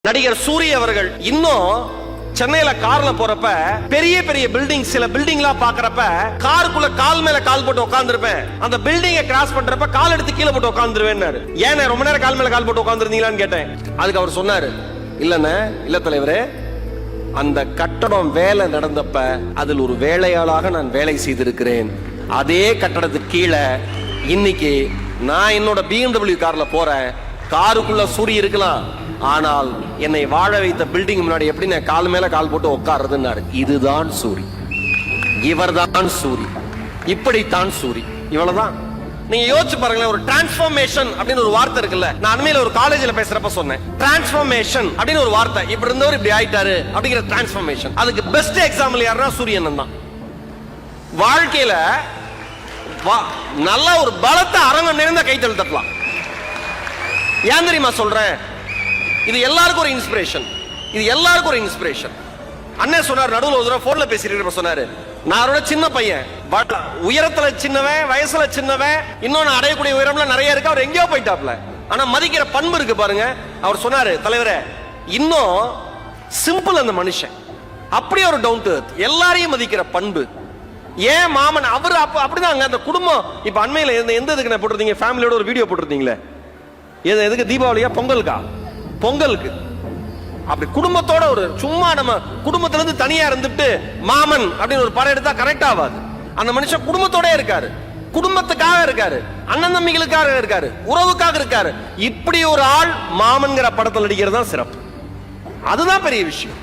நடிகர் சூரிய அவர்கள் இன்னும் சென்னையில கார்ல போறப்ப பெரிய பெரிய பில்டிங் சில பில்டிங்லாம் பாக்குறப்ப காருக்குள்ள கால் மேல கால் போட்டு உட்கார்ந்துருப்பேன். அந்த பில்டிங்கை கிராஸ் பண்றப்ப கால் எடுத்து கீழே போட்டு உட்கார்ந்துருவேன். ஏன் ரொம்ப நேரம் கால் மேல கால் போட்டு உட்கார்ந்துருந்தீங்களான்னு கேட்டேன். அதுக்கு அவர் சொன்னாரு, இல்ல தலைவரே, அந்த கட்டடம் வேலை நடந்தப்ப அதில் ஒரு வேலையாளாக நான் வேலை செய்திருக்கிறேன். அதே கட்டடத்துக்கு கீழே இன்னைக்கு நான் என்னோட BMW கார்ல போறேன். காருக்குள்ள சூரிய இருக்கலாம், ஆனால் என்னை வாழ வைத்த பில்டிங் முன்னாடி எப்படி நான் கால் மேல கால் போட்டு உட்கார்றதுன்னாரு. இதுதான் சூரி, இவர்தான் சூரி, இப்படித்தான் சூரி. இவ்வளவுதான். நீங்க யோசிச்சு பாருங்களேன், ஒரு டிரான்ஸ்ஃபர்மேஷன் அப்படின்னு ஒரு வார்த்தை இருக்குல்ல. நான் அண்மையில ஒரு காலேஜ்ல பேசுறப்ப சொன்னேன், டிரான்ஸ்ஃபர்மேஷன் அப்படின்னு ஒரு வார்த்தை. இப்படி இருந்தவர் இப்படி ஆயிட்டாரு அப்படிங்கிற டிரான்ஸ்ஃபர்மேஷன். அதுக்கு பெஸ்ட் எக்ஸாம்பிள் யாருன்னா சூரியன் தான். வாழ்க்கையில நல்ல ஒரு பலத்தை அரங்கம் நிறைந்த கைத்தல் தட்டலாம். ஏன் தெரியுமா சொல்றேன்? இது எல்லாருக்கும் ஒரு இன்ஸ்பிரேஷன். இது எல்லாருக்கும் ஒரு இன்ஸ்பிரேஷன். அண்ணன் சொன்னார், நடுவில் ஒரு தடவை போன்ல பேசிட்டு சொன்னாரு, நான் அவரோட சின்ன பையன், உயரத்துல சின்னவன், வயசுல சின்னவன், இன்னொன்னு அடையக்கூடிய உயரம்ல நிறைய இருக்கு. அவர் எங்கேயோ போயிட்டாப்ல, ஆனா மதிக்கிற பண்பு இருக்கு பாருங்க. அவர் சொன்னாரு, தலைவரே, இன்னும் சிம்பிள் அந்த மனுஷன், அப்படியே ஒரு டவுன் டு எர்த், எல்லாரையும் மதிக்கிற பண்பு. ஏன் மாமன் அவரு அப்படிதான் அந்த குடும்பம். இப்ப அண்மையில எந்த இதுக்கு நான் போட்டிருந்தீங்க, ஃபேமிலியோட ஒரு வீடியோ போட்டிருந்தீங்களே, எதுக்கு? தீபாவளியா பொங்கலுக்கா? பொங்கலுக்கு. அப்படி குடும்பத்தோட ஒரு சும்மா நம்ம குடும்பத்துல இருந்து தனியா இருந்துட்டு மாமன் அப்படின்னு ஒரு படம் எடுத்தா கரெக்ட் ஆகாது. அந்த மனுஷன் குடும்பத்தோட இருக்காரு, குடும்பத்துக்காக இருக்காரு, அண்ணன் தம்பிகளுக்காக இருக்காரு, உறவுக்காக இருக்காரு. இப்படி ஒரு ஆள் மாமன்கிற படத்தில் நடிக்கிறது தான் சிறப்பு. அதுதான் பெரிய விஷயம்.